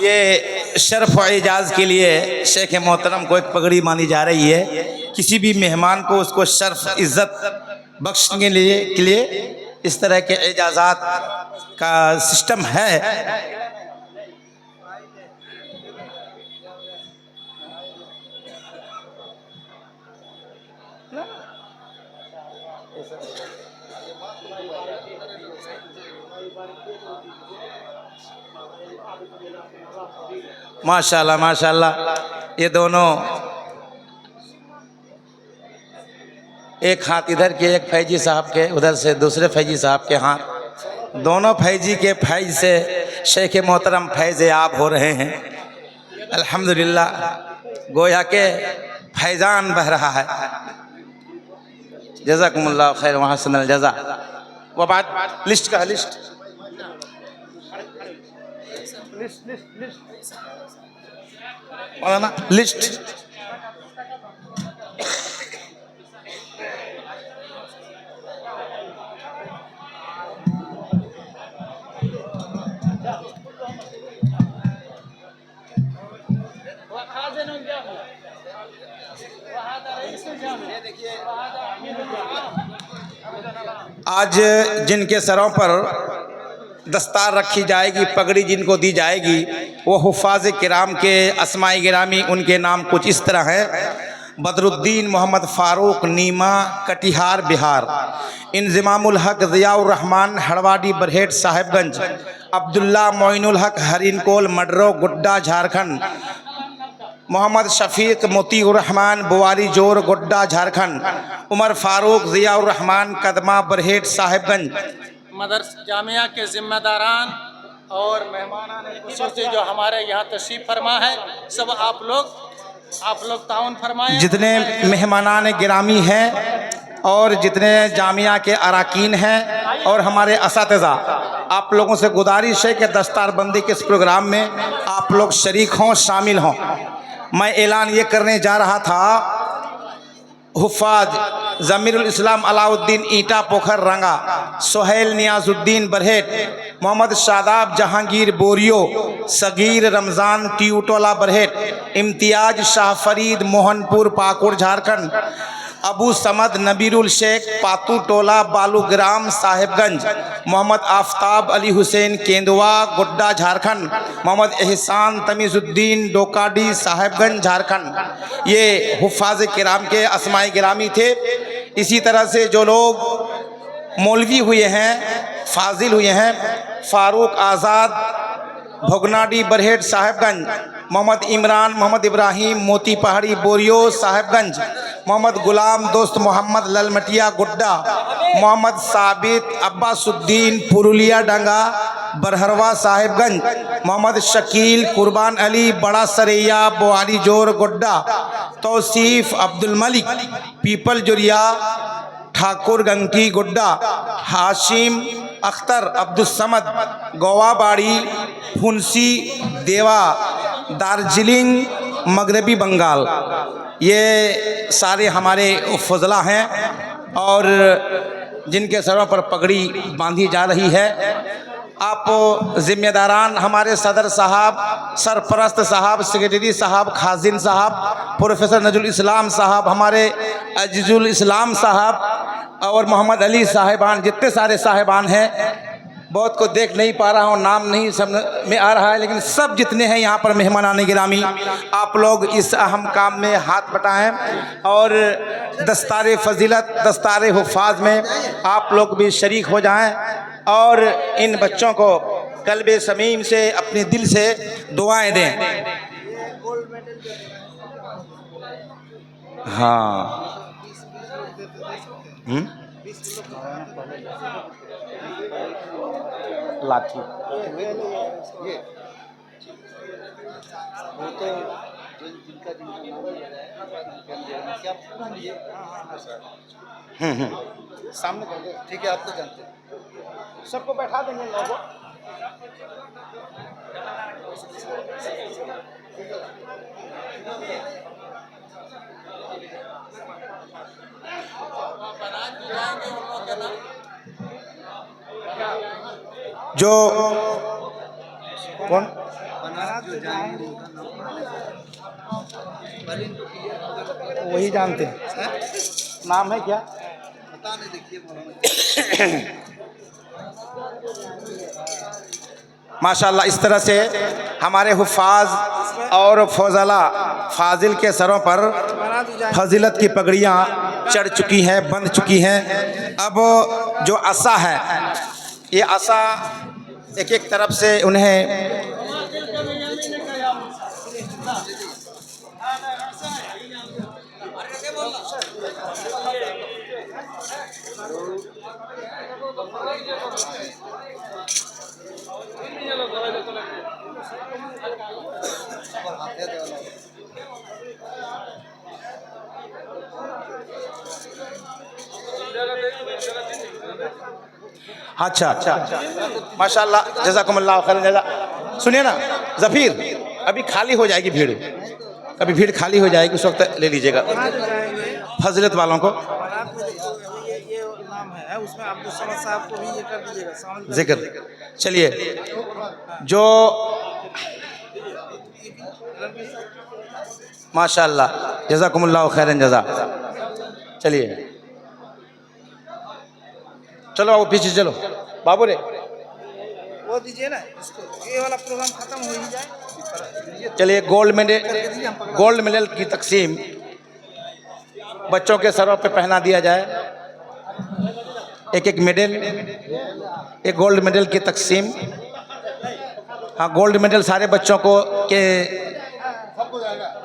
ये शर्फ व एजाज़ के लिए शेख मोहतरम को एक पगड़ी मानी जा रही है। किसी भी मेहमान को उसको शर्फ इज़्ज़त बख्शने के लिए इस तरह के एजाज़ात का सिस्टम है। माशाल्लाह माशाल्लाह, ये दोनों एक हाथ इधर के, एक फैजी साहब के, उधर से दूसरे फैजी साहब के हाथ, दोनों फैजी के फैज से शेख मोहतरम फैज़ आब हो रहे हैं। अल्हम्दुलिल्लाह, गोया के फैज़ान बह रहा है। जज़ाकुमुल्लाह खैर व हसनल जज़ा। वो बात लिस्ट का लिस्ट मौलाना लिस्ट आज जिनके सरों पर दस्तार रखी जाएगी, पगड़ी जिनको दी जाएगी, वो हुफ़ाज़ किराम के अस्माए गिरामी, उनके नाम कुछ इस तरह हैं। बदरुद्दीन मोहम्मद फ़ारूक, नीमा, कटिहार बिहार। इंज़िमामुल हक ज़ियाउर रहमान, हड़वाडी बरहेट साहिबगंज। अब्दुल्ला मोइनुल हक, हरिनकोल मडरो गुड्डा झारखंड। मोहम्मद शफीक मोतीउर रहमान, बुआरी जोर गोड्डा झारखंड। उमर फ़ारूक ज़ियाउर रहमान, कदमा बरहेट साहिबगंज। मदरस जामिया के ज़िम्मेदारान और मेहमानान खुसूसी जो हमारे यहाँ तशरीफ़ फरमा है, सब आप लोग ताउन फरमाएं। जितने मेहमानान गिरामी हैं और जितने जामिया के अराकीन हैं और हमारे असातिज़ा, आप लोगों से गुजारिश है कि दस्तारबंदी के इस प्रोग्राम में आप लोग शरीक हों, शामिल हों। मैं ऐलान ये करने जा रहा था, हुफ़ाज़ ज़मीरुल इस्लाम अलाउद्दीन ईटा पोखर रंगा, सोहेल नियाज़ुद्दीन बरहेट, मोहम्मद शादाब जहांगीर बोरियो, सगीर रमज़ान टियूटोला बरहेट, इम्तियाज शाह फरीद मोहनपुर पाकुड़ झारखंड, अबू समद नबीरुल शेख पातू टोला बालूग्राम साहिबगंज, मोहम्मद आफ्ताब अली हुसैन केंदुआ गोड्डा झारखंड, मोहम्मद एहसान तमीज़ुद्दीन डोकाडी साहिबगंज झारखंड। ये हुफ़ाज़ किराम के अस्माए गिरामी थे। इसी तरह से जो लोग मौलवी हुए हैं, फाजिल हुए हैं, फ़ारूक आज़ाद भोगनाडी बरहेट साहिबगंज, मोहम्मद इमरान मोहम्मद इब्राहिम मोती पहाड़ी बोरियो साहिबगंज, मोहम्मद गुलाम दोस्त मोहम्मद ललमटिया गुड्डा, मोहम्मद साबित अब्बासुद्दीन पुरुलिया डंगा बरहरवा साहिबगंज, मोहम्मद शकील कुर्बान अली बड़ा सरैया बोआरी जोर गोड्डा, तौसीफ़ अब्दुल मलिक पीपल जुरिया ठाकुर गंगी गुड्डा, हाशिम अख्तर अब्दुल समद गोवाबाड़ी फुंसी देवा दार्जिलिंग मगरबी बंगाल। ये सारे हमारे फजला हैं और जिनके सरों पर पगड़ी बांधी जा रही है। आप ज़िम्मेदारान हमारे सदर साहब, सरपरस्त साहब, सेक्रेटरी साहब, खाजिन साहब, प्रोफेसर नजुल इस्लाम साहब, हमारे अजीजुल इस्लाम साहब और मोहम्मद अली साहिबान, जितने सारे साहिबान हैं, बहुत को देख नहीं पा रहा हूँ, नाम नहीं समझ में आ रहा है, लेकिन सब जितने हैं यहाँ पर मेहमानान गिरामी, आप लोग इस अहम काम में हाथ बटाएं और दस्तार फजीलत, दस्तार हुफ़ाज़ में आप लोग भी शरीक हो जाएं और इन बच्चों को क़ल्ब समीम से, अपने दिल से दुआएं दें। हाँ लाठी वो तो जिनका सामने कर दो। ठीक है, आप तो जानते हैं। सबको बैठा देंगे लोगों। जो कौन? बनारस जो जाएंगे उनका नाम बलिन तो क्लियर वही जानते हैं। नाम है क्या? पता नहीं, देखिए मौलाना। माशाल्लाह, इस तरह से हमारे हुफ़ाज और फौजला फाजिल के सरों पर फजीलत की पगड़ियाँ चढ़ चुकी हैं, बंध चुकी हैं। अब जो असा है, ये असा एक एक तरफ से उन्हें अच्छा अच्छा माशाल्लाह, जज़ाकुमुल्लाह खैरन जज़ा। सुनिए ना ज़फ़ीर, अभी खाली हो जाएगी भीड़, अभी भीड़ खाली हो जाएगी, उस वक्त ले लीजिएगा फजीलत वालों को। बारात में देखो ये नाम है, उसमें अब्दुल समद साहब को भी ये कर दीजिएगा, शामिल कर जिक्र। चलिए, जो माशाल्लाह जज़ाकुमुल्लाह खैरन जज़ा। चलिए चलो बाबू, पीछे चलो बाबू रे। वो दीजिए ना इसको, ये वाला प्रोग्राम खत्म हो ही जाए। चलिए, गोल्ड मेडल की तकसीम बच्चों के सरों पे पहना दिया जाए। एक एक मेडल, एक गोल्ड मेडल की तकसीम। हाँ, गोल्ड मेडल सारे बच्चों को के,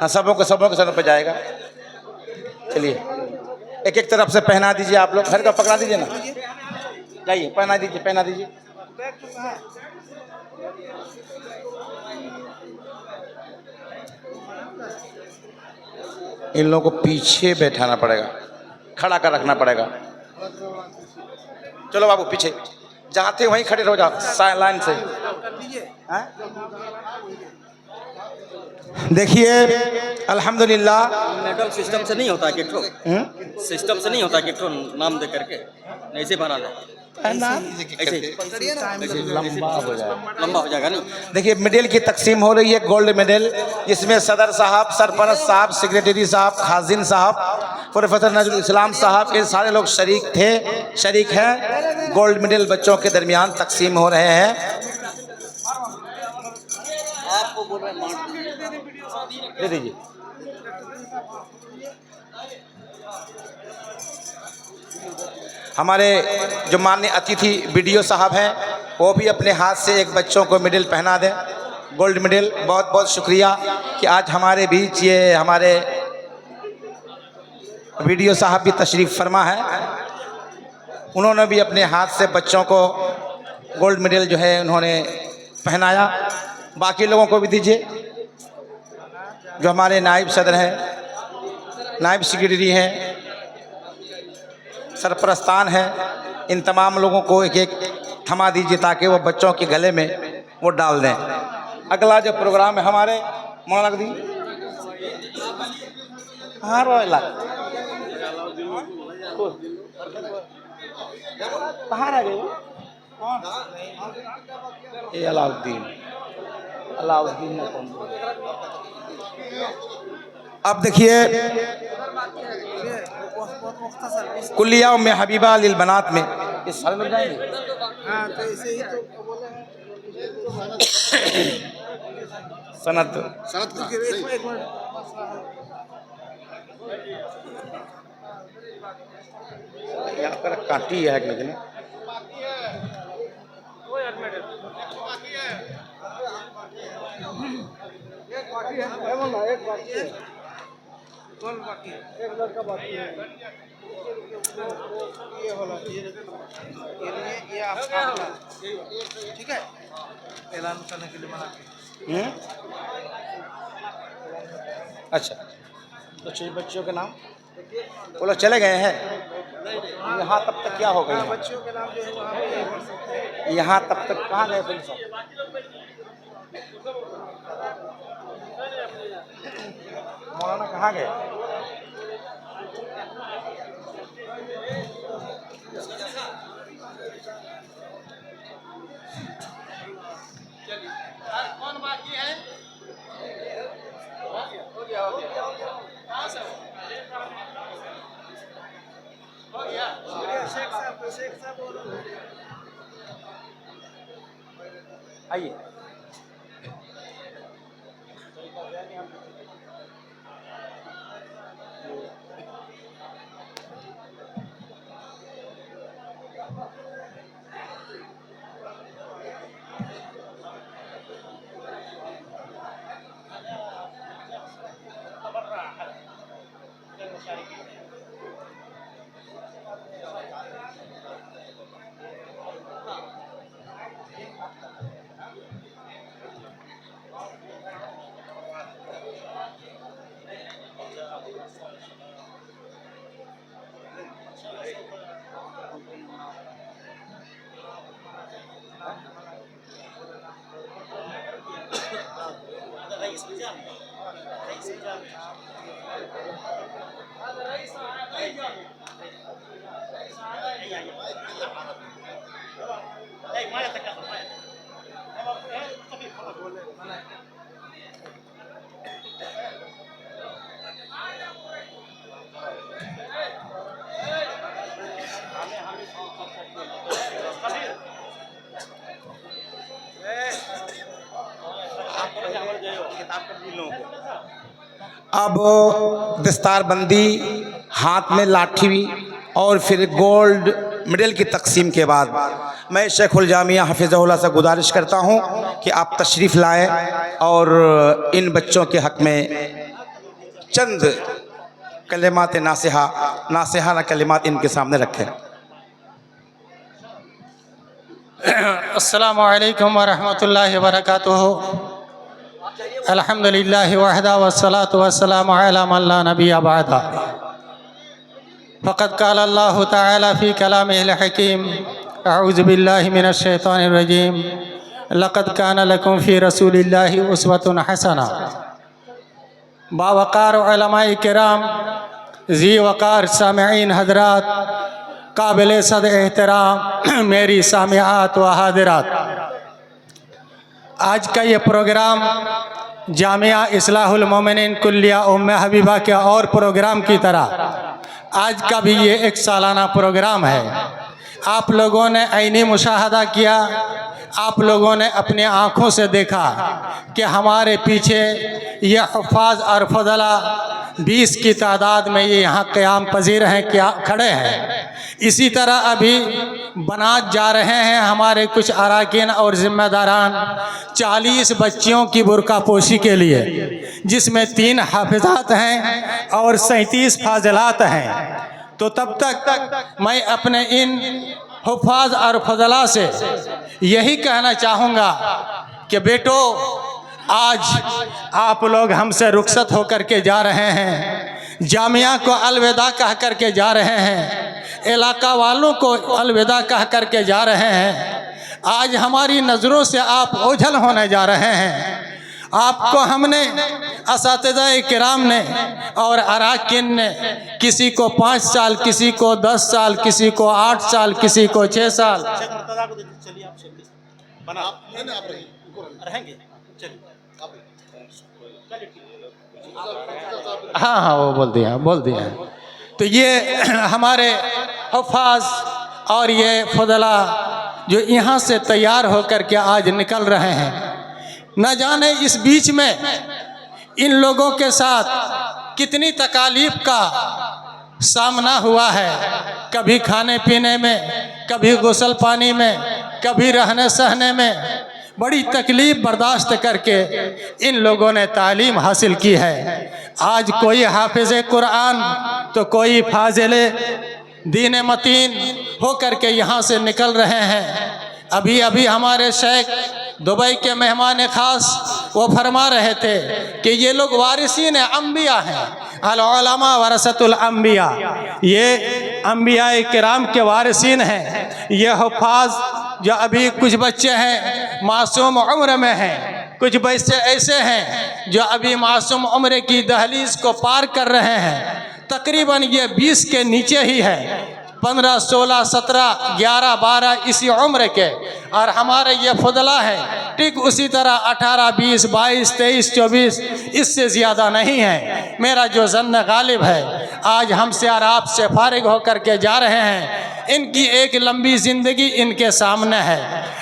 हाँ सबों के सरों पे जाएगा। चलिए, एक एक तरफ से पहना दीजिए आप लोग, घर का पकड़ा दीजिए ना, जाइए पहना दीजिए, पहना दीजिए। बैग तो कहाँ है? इन लोगों को पीछे बैठाना पड़ेगा, खड़ा कर रखना पड़ेगा। चलो बाबू पीछे, जहाँ थे वहीं खड़े रहो, जाओ लाइन से। कर दीजिए। हाँ? देखिए अल्हम्दुलिल्लाह, मेडल सिस्टम से नहीं होता कि सिस्टम से नहीं होता कि नाम दे करके ऐसे बना दे, ऐसे लंबा हो जाए। लंबा हो जाएगा नहीं। देखिए, मेडल की तकसीम हो रही है, गोल्ड मेडल, जिसमें सदर साहब, सरपरस्त साहब, सेक्रेटरी साहब, खाजिन साहब, प्रोफेसर नजरुल इस्लाम साहब, ये सारे लोग शरीक हैं। गोल्ड मेडल बच्चों के दरमियान तकसीम हो रहे हैं। आपको बोल रहे हैं दे दीजिए। हमारे जो माननीय अतिथि बीडीओ साहब हैं, वो भी अपने हाथ से एक बच्चों को मेडल पहना दें, गोल्ड मेडल। बहुत बहुत शुक्रिया कि आज हमारे बीच ये हमारे बीडीओ साहब भी तशरीफ़ फरमा है। उन्होंने भी अपने हाथ से बच्चों को गोल्ड मेडल जो है उन्होंने पहनाया। बाकी लोगों को भी दीजिए, जो हमारे नायब सदर हैं, नायब सेक्रेटरी हैं, सरपरस्तान हैं, इन तमाम लोगों को एक एक थमा दीजिए ताकि वो बच्चों के गले में वो डाल दें। अगला जो प्रोग्राम है हमारे मौलाना दी, हाँ रोला कहाँ रह गए वो? ये अलाउद्दीन ने कौन बोला? अब देखिए, कुल्लिया में हबीबा लिल बनात में ये सारे लोग जाएंगे। हाँ, तो ऐसे ही तो बोले हैं। सनत एक मिनट। यहाँ पर काटी है लेकिन एक बाकी है, कौन बाकी है? एक लड़का बाकी है। ये वाला, ये आपका, ठीक है, ऐलान करने के लिए मना किया। अच्छा, तो छह बच्चों के नाम वो लोग चले गए हैं यहाँ। तब तक क्या हो गया? बच्चियों के नाम जो है वहाँ पे नहीं पढ़ सकते। यहाँ तब तक कहाँ गए पुलिस? मौलाना कहाँ गए? आइए। अब दस्तारबंदी, हाथ में लाठी और फिर गोल्ड मेडल की तकसीम के बाद मैं शेखुल जामिया हफिज़हुल्लाह से गुजारिश करता हूं कि आप तशरीफ़ लाएं और इन बच्चों के हक़ में चंद कलिमात नासिहा कलिमात इनके सामने रखें। अस्सलामु अलैकुम व रहमतुल्लाहि व बरकातुहू। अल्हम्दुलिल्लाहि वहदा वस्सलातु वस्सलामु अला मन ला नबिय्य बअदा। फ़क़द क़ाल अल्लाहु तआला फ़ी कलामिहिल हकीम अऊज़ु बिल्लाहि मिनश शैतानिर रजीम लक़द कान लकुम फ़ी रसूलिल्लाहि उस्वतुन हसना। बावक़ार उलमाए किराम, ज़ी वक़ार सामिईन हज़रात, काबिल सद एहतराम मेरी सामिआत व हाज़िरात, आज का ये प्रोग्राम जामिया इस्लाहुल मोमिनीन कुल्लिया उम्मे हबीबा के और प्रोग्राम की तरह आज का भी ये एक सालाना प्रोग्राम है। आप लोगों ने ऐनी मुशाहदा किया, आप लोगों ने अपनी आँखों से देखा कि हमारे पीछे ये हुफ़ाज़ और फज़ला 20 की तादाद में ये यहाँ क़याम पज़ीर हैं, क्या खड़े हैं। इसी तरह अभी बनात जा रहे हैं हमारे कुछ अराकीन और ज़िम्मेदारान 40 बच्चियों की बुर्का पोशी के लिए, जिसमें 3 हाफिज़ात हैं और 37 फाज़िलात हैं। तो तब तक मैं अपने इन हुफ़ाज़ और फज़ला से यही कहना चाहूँगा कि बेटो, आज आप लोग हमसे रुखसत होकर के जा रहे हैं, जामिया को अलविदा कह कर के जा रहे हैं, इलाका वालों को अलविदा कह कर के जा रहे हैं। आज हमारी नज़रों से आप ओझल होने जा रहे हैं। आपको हमने असातिज़ा किराम ने और अराकिन ने किसी को 5 साल, किसी को 10 साल, किसी को 8 साल, किसी को 6 साल, हाँ वो बोल दिया। तो ये हमारे हुफ़ाज़ और ये फज़ला जो यहाँ से तैयार होकर के आज निकल रहे हैं, न जाने इस बीच में इन लोगों के साथ कितनी तकालीफ का सामना हुआ है, कभी खाने पीने में, कभी गुस्ल पानी में, कभी रहने सहने में, बड़ी तकलीफ़ बर्दाश्त करके इन लोगों ने तालीम हासिल की है। आज कोई हाफिज़ कुरान तो कोई फाजिल दीन मतीन हो कर के यहाँ से निकल रहे हैं। अभी हमारे शेख दुबई के मेहमान ख़ास वो फरमा रहे थे कि ये लोग वारिसीन अम्बिया हैं, अल उलमा वरसतुल अम्बिया, ये अम्बिया किराम के वारिसीन हैं। ये हुफ़ाज़ जो अभी कुछ बच्चे हैं मासूम उम्र में हैं, कुछ बच्चे ऐसे हैं जो अभी मासूम उम्र की दहलीज को पार कर रहे हैं, तकरीबन ये 20 के नीचे ही है, 15, 16, 17, 11, 12 इसी उम्र के। और हमारे ये फजला है ठीक उसी तरह 18, 20, 22, 23, 24, इससे ज़्यादा नहीं है। मेरा जो ज़न्न गालिब है, आज हमसे और आपसे फारिग होकर के जा रहे हैं। इनकी एक लंबी ज़िंदगी इनके सामने है।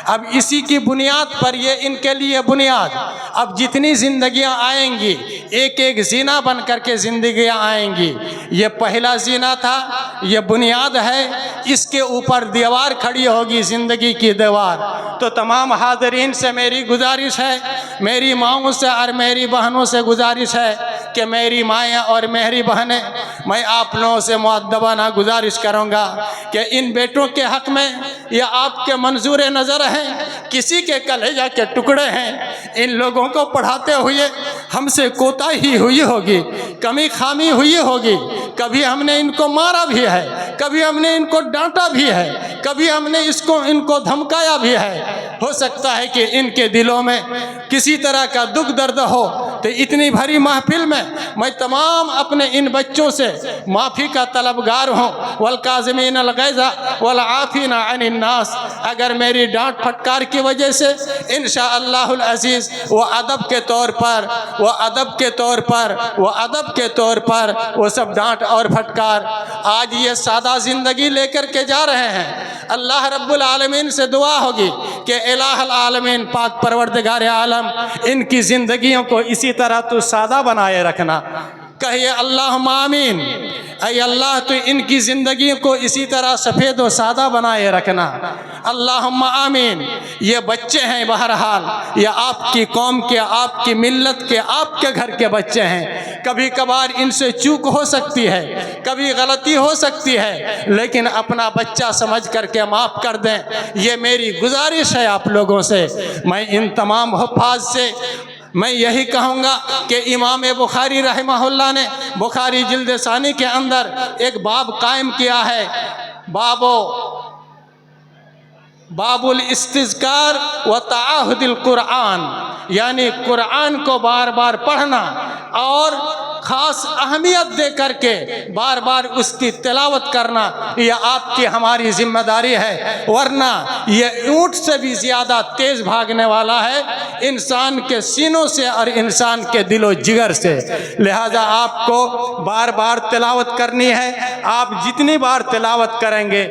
अब इसी की बुनियाद पर ये इनके लिए बुनियाद, अब जितनी जिंदगियां आएंगी एक एक जीना बन करके जिंदगियां आएंगी। ये पहला जीना था, ये बुनियाद है, इसके ऊपर दीवार खड़ी होगी, जिंदगी की दीवार। तो तमाम हाज़रीन से मेरी गुजारिश है, मेरी माओं से और मेरी बहनों से गुजारिश है कि मेरी माएँ और मेरी बहनें, मैं आप लोगों से मुअद्दबाना गुजारिश करूँगा कि इन बेटों के हक़ में ये आपके मंजूर नज़र हैं, किसी के कलेजा के टुकड़े हैं। इन लोगों को पढ़ाते हुए हमसे कोताही हुई होगी, कमी खामी हुई होगी, कभी हमने इनको मारा भी है, कभी हमने इनको डांटा भी है, कभी हमने इनको धमकाया भी है। हो सकता है कि इनके दिलों में किसी तरह का दुख दर्द हो, तो इतनी भरी महफिल में मैं तमाम अपने इन बच्चों से माफ़ी का तलबगार हूँ। वल काज़िमीन अल गैज़ा वल आफ़ीना अनिन नास। अगर मेरी डांट फटकार की वजह से इंशाअल्लाहुल अज़ीज़ वो अदब के तौर पर वो सब डांट और फटकार, आज ये सादा ज़िंदगी लेकर के जा रहे हैं। अल्लाह रब्बुल आलमीन से दुआ होगी कि इलाहुल आलमीन पाक परवरदिगार आलम इनकी ज़िंदगियों को इसी तरह तू सादा बनाए रखना। कहिए अल्लाहुम्मा आमीन। ऐ अल्लाह तो इनकी ज़िंदगी को इसी तरह सफ़ेद व सादा बनाए रखना। अल्लाहुम्मा आमीन। ये बच्चे हैं, बहरहाल ये आपकी कौम के, आपकी मिल्लत के, आपके घर के बच्चे हैं। कभी कभार इनसे चूक हो सकती है, कभी गलती हो सकती है, लेकिन अपना बच्चा समझ करके माफ़ कर दें, ये मेरी गुजारिश है आप लोगों से। मैं इन तमाम हुफ़ाज़ से मैं यही कहूँगा कि इमाम बुखारी रहमहुल्लाह ने बुखारी जिल्द सानी के अंदर एक बाब कायम किया है, बाबुल इस्तिज़कार व ताअहुदिल कुरान, यानी कुरान को बार बार पढ़ना और ख़ास अहमियत दे करके बार बार उसकी तिलावत करना, यह आपकी हमारी जिम्मेदारी है। वरना ये ऊँट से भी ज़्यादा तेज़ भागने वाला है इंसान के सीनों से और इंसान के दिलो जिगर से। लिहाजा आपको बार बार तिलावत करनी है। आप जितनी बार तिलावत करेंगे,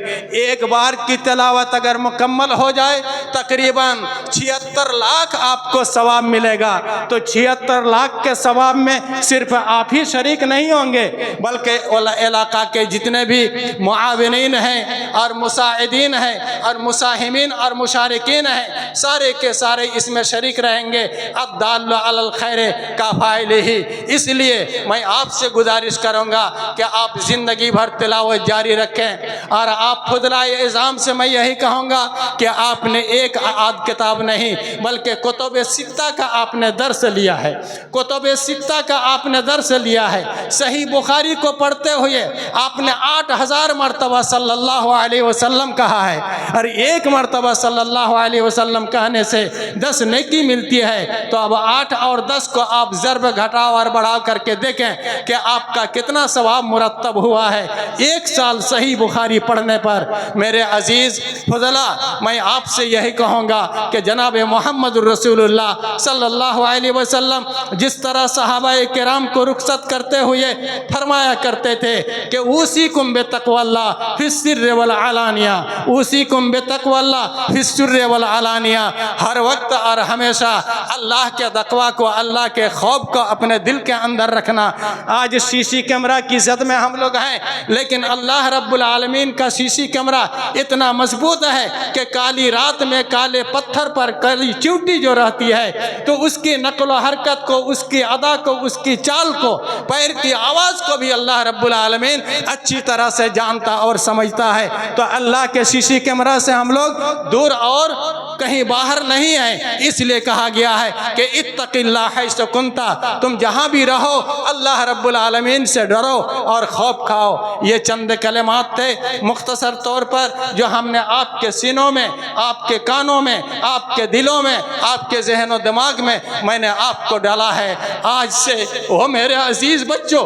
एक बार की तिलावत अगर मुकम्मल हो जाए तकरीबन 76 लाख आपको सवाब मिलेगा। तो 76 लाख के सवाब में सिर्फ आप ही शरीक नहीं होंगे, बल्कि इलाका के जितने भी मुआविनीन हैं और मुसाइदीन हैं और मुसाहिमीन और मुशारिकीन हैं, सारे के सारे इसमें शरीक रहेंगे। अद्दाल्लु अलल खैर का फाइलिही। इसलिए मैं आपसे गुजारिश करूँगा कि आप ज़िंदगी भर तिलावत जारी रखें। और आप फुदलाए इज़ाम से मैं यही कहूँगा कि आपने एक आध किताब नहीं बल्कि कुतुब सित्ता का आपने दर्स लिया है, कुतुब सित्ता का आपने दर्स लिया है। सही बुखारी को पढ़ते हुए आपने 8000 मरतबा सल्लल्लाहु अलैहि वसल्लम कहा है, और एक मरतबा सल्लल्लाहु अलैहि वसल्लम कहने से 10 नेकी मिलती है। तो अब 8 और 10 को आप ज़र्ब घटाओ और बढ़ाओ करके देखें कि आपका कितना सवाब मुरत्तब हुआ है एक साल सही बुखारी पढ़ने पर। मेरे अजीज़ फजला, मैं आपसे यही कहूँगा कि जनाब मोहम्मद रसूलुल्लाह सल्लल्लाहु अलैहि वसल्लम जिस तरह सहाबाए किराम को रुखसत करते हुए फरमाया करते थे कि उसीकुम बेतक़वल्लाह फिस्सिर्र वल अलानिया, उसीकुम बेतक़वल्लाह फिस्सिर्र वल अलानिया। हर वक्त और हमेशा अल्लाह के तक़वा को, अल्लाह के खौफ को अपने दिल के अंदर रखना। आज सीसी कैमरा की ज़द में हम लोग हैं, लेकिन अल्लाह रब्बुल आलमीन का सीसी कैमरा इतना मजबूत है कि काली रात में काले पत्थर पर काली चींटी जो रहती है तो उसकी नक़्ल व हरकत को, उसकी अदा को, उसकी चाल को, पैर की आवाज़ को भी अल्लाह रब्बुल आलमीन अच्छी तरह से जानता और समझता है। तो अल्लाह के सीसी कैमरा से हम लोग दूर और कहीं बाहर नहीं हैं। इसलिए कहा गया है कि इत्तक़िल्लाह हैसु कुंता, तुम जहाँ भी रहो अल्लाह रब्बुल आलमीन से डरो और खौफ खाओ। ये चंद कलिमात थे मुख्तसर तौर पर जो हमने आपके सीनों में, आपके कानों में, आपके दिलों में, आपके जहन और दिमाग में मैंने आपको डाला है। आज से वो मेरे अजीज़ बच्चों,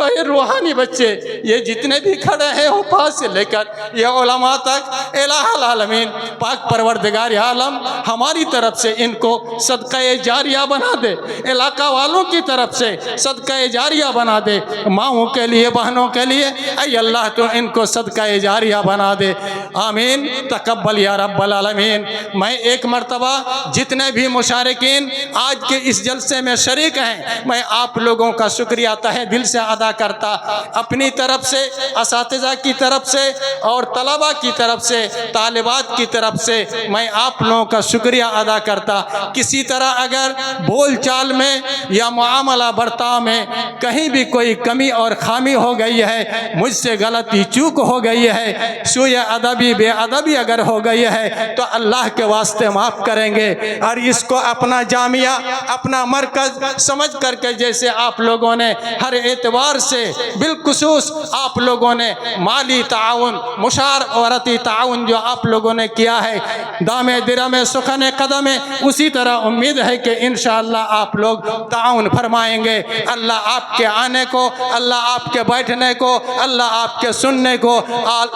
ये रूहानी बच्चे, ये जितने भी खड़े हैं हुफ़ाज़ से लेकर ये उलमा तक, इलाहुल आलमीन पाक परवरदिगार आलम आलम हमारी तरफ से इनको सदका जारिया बना दे, इलाका वालों की तरफ से सदका जारिया बना दे, माओं के लिए, बहनों के लिए। ऐ अल्लाह तो इनको सदका जारिया बना दे। आमीन तकब्बल या रब्बल आलमीन। मैं एक मर्तबा जितने भी मुशारिकीन आज के इस जलसे में शरीक हैं, मैं आप लोगों का शुक्रिया तहे दिल से अदा करता, अपनी तरफ से, असातिज़ा की तरफ से और तलबा की तरफ से, तालिबात की तरफ से मैं आप लोगों का शुक्रिया अदा करता। किसी तरह अगर बोल चाल में या मुआमला बर्ताव में कहीं भी कोई कमी और खामी हो गई है, मुझसे गलती चूक हो गई है, सुय अदबी बेअदबी अगर हो गई है तो अल्लाह के वास्ते माफ़ करेंगे। और इसको अपना जामिया, अपना मरकज़ समझ करके, जैसे आप लोगों ने हर एतबार से बिलखुसूस आप लोगों ने माली ताउन, मुशावरती ताउन जो आप लोगों ने किया है, दामे दिरमे सुखने कदमे, उसी तरह उम्मीद है कि इंशाअल्लाह आप लोग ताउन फरमाएंगे। अल्लाह आपके आने को, अल्लाह आपके बैठने को, अल्लाह आपके सुनने को,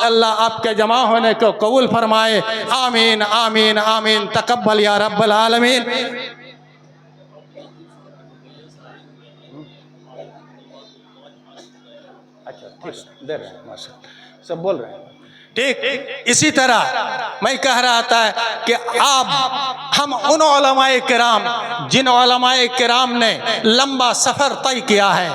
अल्लाह आपके जमा होने को कबूल फरमाए। आमीन आमीन आमीन तकब्बल या रब्बल आलमीन। अच्छा ठीक, दे रहे हैं, माशाअल्लाह सब बोल रहे हैं। ठीक, इसी तरह मैं कह रहा था कि हम उन उलमाए किराम, जिन उलमाए किराम ने लंबा सफ़र तय किया है,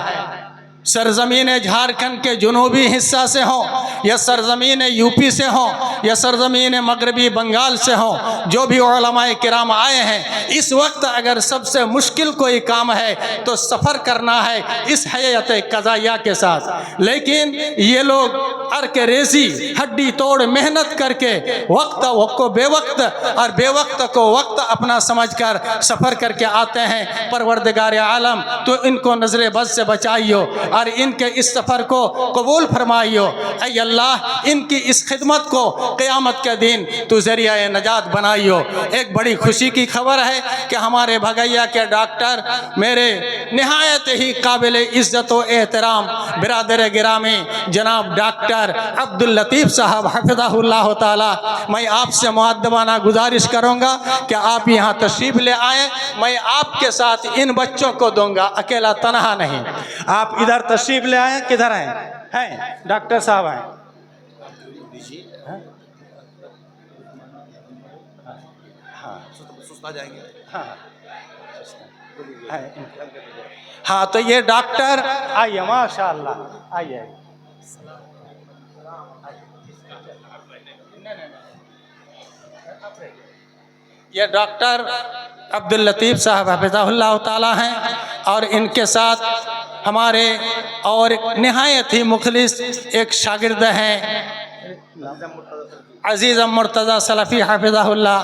सरजमीन झारखंड के जुनूबी हिस्सा से हो या सरजमीन यूपी से हो या सरजमीन मगरबी बंगाल से हो, जो भी उलमाए किराम आए हैं, इस वक्त अगर सबसे मुश्किल कोई काम है तो सफ़र करना है इस हैयत क़ज़ाइया के साथ। लेकिन ये लोग अर्क रेज़ी हड्डी तोड़ मेहनत करके वक्त को बेवक्त और बेवक्त को वक्त अपना समझकर सफ़र करके आते हैं। परवरदिगार आलम तो इनको नज़र बद से बचाइयो और इनके इस सफ़र को कबूल फरमाइयो। ऐ अल्लाह इनकी इस खिदमत को क़यामत के दिन तो ज़रिया नजात बनाइयो। एक बड़ी खुशी की खबर है कि हमारे भगैया के डॉक्टर, मेरे नहायत ही काबिल इज़्ज़त व एहतराम बिरादर गिरामी जनाब डॉक्टर अब्दुल लतीफ़ साहब हफ़िज़हुल्लाह ताला, मैं आपसे मुअद्दबाना गुजारिश करूँगा कि आप यहाँ तशरीफ़ ले आएँ। मैं आपके साथ इन बच्चों को दूँगा, अकेला तनहा नहीं। आप इधर तशरीफ़ ले आएँ। किधर हैं डॉक्टर साहब? हैं हाँ, तो ये डॉक्टर आइए, माशाअल्लाह आइए। ये डॉक्टर अब्दुल लतीफ़ साहब हफ़िज़हुल्लाह ताला हैं और इनके साथ हमारे और नहायत ही मुखलिस एक शागिर्द हैं अज़ीज़ मुर्तज़ा सलफ़ी हफ़िज़हुल्लाह।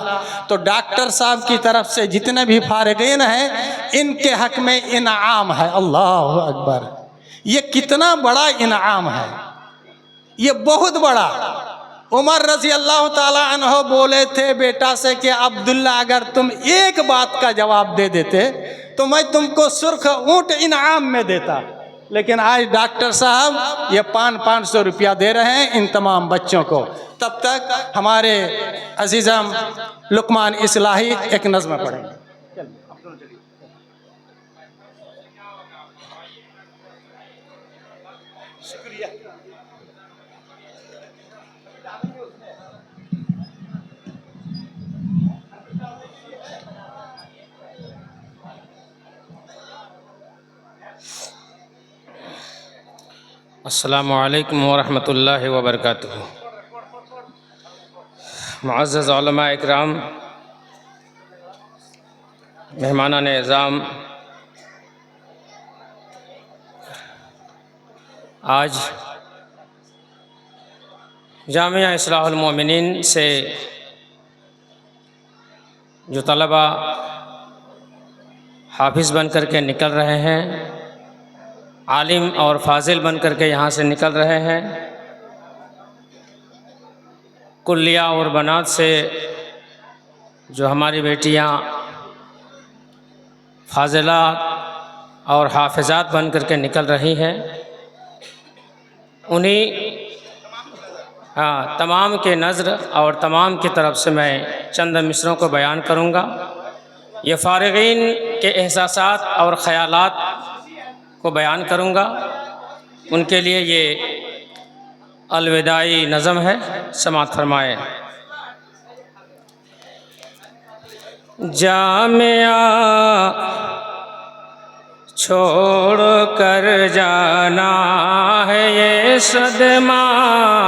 तो डॉक्टर साहब की तरफ से जितने भी फारिगीन हैं, इनके हक़ में इनाम है। अल्लाह अकबर, ये कितना बड़ा इनाम है, ये बहुत बड़ा। उमर रज़ी अल्लाह ताला अन्हो बोले थे बेटा से कि अब्दुल्ला, अगर तुम एक बात का जवाब दे देते तो मैं तुमको सुर्ख ऊँट इनाम में देता। लेकिन आज डॉक्टर साहब ये 500 रुपया दे रहे हैं इन तमाम बच्चों को। तब तक हमारे अजीज़म लुकमान इस्लाही एक नज़्म पढ़ेंगे। शुक्रिया। अस्सलामुअलैकुम वरहमतुल्लाहि वबरकातुहू। मुअज़्ज़ज़ उलमा इकराम, मेहमानान एज़ाम, आज जामिया इस्लाहुल मोमिनीन से जो तलबा हाफिज़ बन कर के निकल रहे हैं, आलिम और फाजिल बन कर के यहाँ से निकल रहे हैं, कुल्लिया और बनात से जो हमारी बेटियाँ फाजिला और हाफिज़ात बन कर के निकल रही हैं, उन्हीं हाँ, तमाम के नज़र और तमाम की तरफ से मैं चंद मिसरों को बयान करूँगा। ये फ़ारिगीन के एहसासात और ख़यालात को बयान करूँगा। उनके लिए ये अलविदाई नज़म है, समाअत फरमाए। जामिया छोड़ कर जाना है, ये सदमा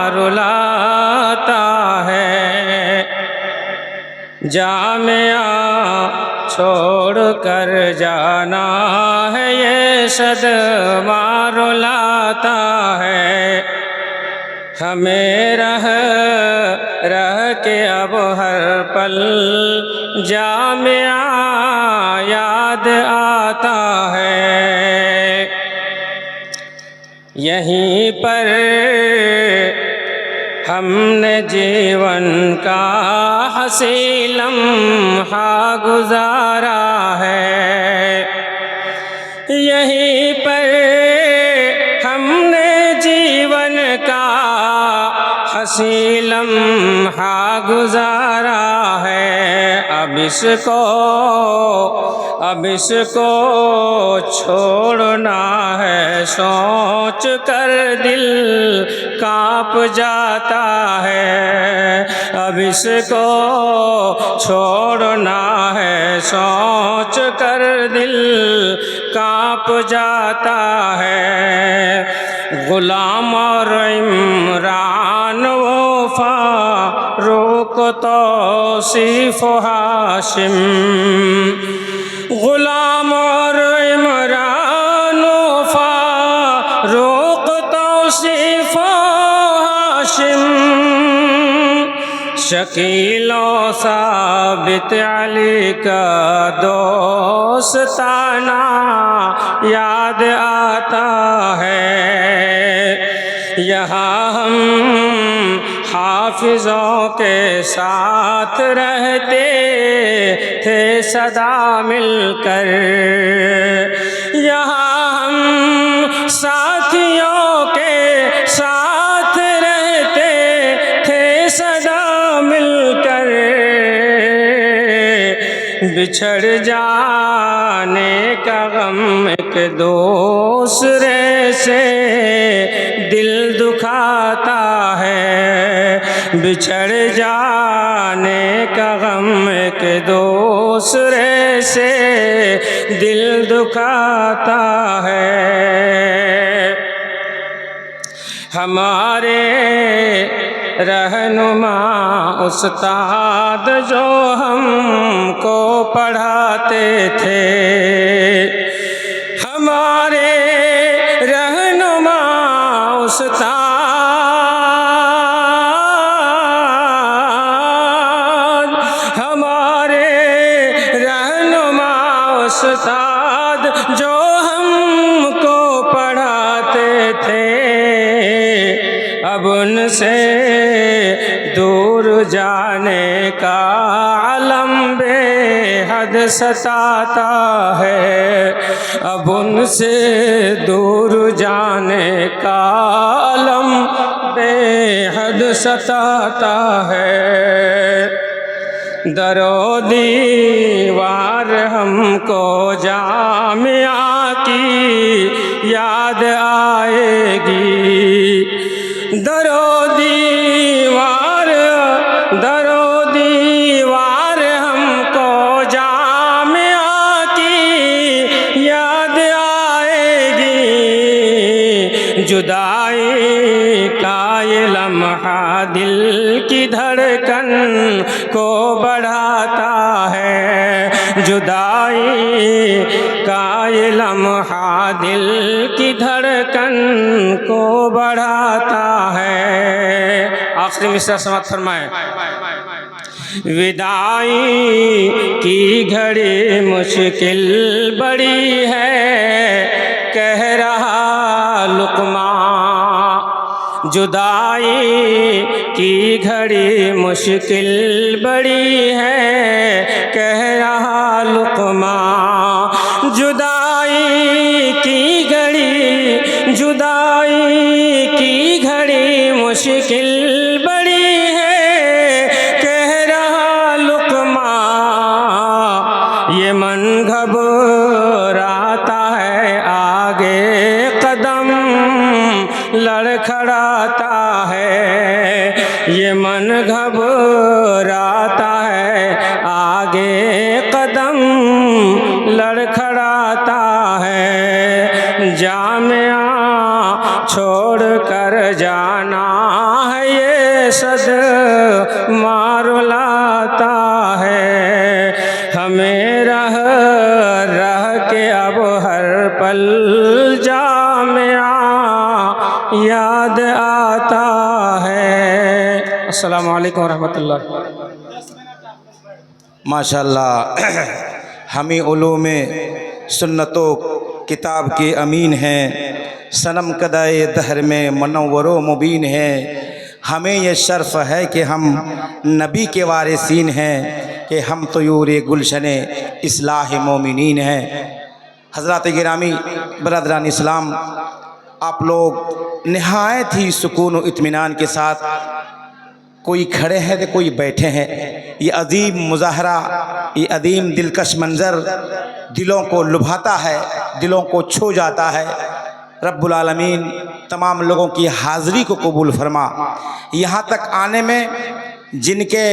रुलाता है। जामिया छोड़ कर जाना है, ये सदमा रुलाता है। हमें रह के अब हर पल जामिया याद आता है। यहीं पर हमने जीवन का हसीन लम्हा गुजारा है। यहीं पर हमने जीवन का हसीन लम्हा गुजारा है। अब इसको छोड़ना है, सोच कर दिल काँप जाता है। अब इसको छोड़ना है, सोच कर दिल काँप जाता है। गुलाम और इमरान वफा रोक तौसीफ हाशिम। गुलाम और इमरान वफा रोक तौसीफ हाशिम। शकीलो साबित अली का दोस्ताना याद आता है। यहाँ हम हाफिज़ों के साथ रहते थे सदा मिलकर। यहाँ हम साथियों के साथ रहते थे सदा मिलकर। बिछड़ जाने का गम एक दूसरे से दिल दुखाता है। बिछड़ जाने का गम एक दूसरे से दिल दुखाता है। हमारे रहनुमा उस्ताद जो हमको पढ़ाते थे। हमारे रहनुमा उस्ताद उस्ताद जो हमको पढ़ाते थे। अब उनसे दूर जाने का अलम बेहद सताता है। अब उनसे दूर जाने का अलम बेहद सताता है। दरो दीवार हमको जामिया की याद आएगी। दरो दीवार हमको जामिया की याद आएगी। जुदाई का ये लम्हा दिल की धड़कन को बढ़ाता है। जुदाई का ये लम्हा दिल की धड़कन को बढ़ाता है। आखिरी मिसरा समाप्त फरमाएं। विदाई की घड़ी मुश्किल बड़ी है, कह रहा लुक़मा। जुदाई की घड़ी मुश्किल बड़ी है, कह रहा लुक़मा। जुदाई की घड़ी मुश्किल ये मन घबराता है, आगे कदम लड़खड़ाता है। ये मन घबराता है, आगे कदम लड़खड़ाता है। जामिया छोड़ कर जाना है, ये सद मारुलाता है। हमें रह रह के अब हर पल जामिया याद आता है। अस्सलामु अलैकुम रहमतुल्लाह। माशाल्लाह, हमी उलूम सुन्नतो किताब के अमीन हैं, सनम कदाए दहर में मनव्वरो मुबीन है। हमें ये शर्फ है कि हम नबी के वारिसीन हैं, कि हम तयूर गुलशन इस्लाह मोमिनीन हैं। हज़रात गिरामी बरदरान इस्लाम, आप लोग नहायत ही सुकून व इत्मीनान के साथ, कोई खड़े हैं तो कोई बैठे हैं। ये अजीम मुज़ाहरा, ये अजीम दिलकश मंज़र दिलों को लुभाता है, दिलों को छू जाता है। रब्बुल आलमीन तमाम लोगों की हाज़री को कबूल फरमा। यहाँ तक आने में जिनके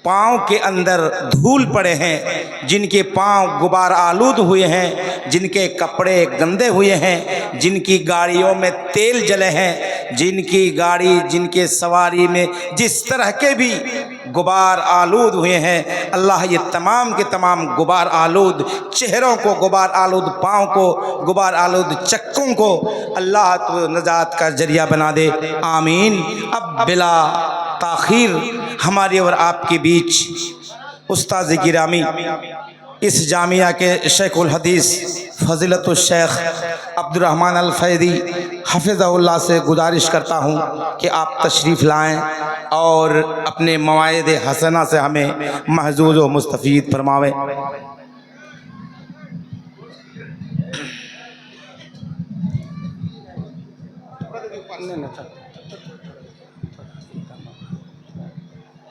पाँव के अंदर धूल पड़े हैं, जिनके पाँव गुबार आलूद हुए हैं, जिनके कपड़े गंदे हुए हैं, जिनकी गाड़ियों में तेल जले हैं, जिनकी गाड़ी जिनके सवारी में जिस तरह के भी गुबार आलूद हुए हैं, अल्लाह ये तमाम के तमाम गुबार आलूद चेहरों को, गुबार आलूद पाँव को, गुबार आलूद चक्कों को अल्लाह तो नजात का जरिया बना दे। आमीन। अब बिला ताखीर हमारे और आपके बीच उस्ताद गिरामी, इस जामिया के शेखुल हदीस फ़ज़ीलतुल शेख अब्दुर्रहमान अल फ़ैदी हफ़िज़हुल्लाह से गुजारिश करता हूँ कि आप तशरीफ़ लाएँ और अपने मवाइद हसना से हमें महजूज़ व मुस्तफ़ीद फरमावें।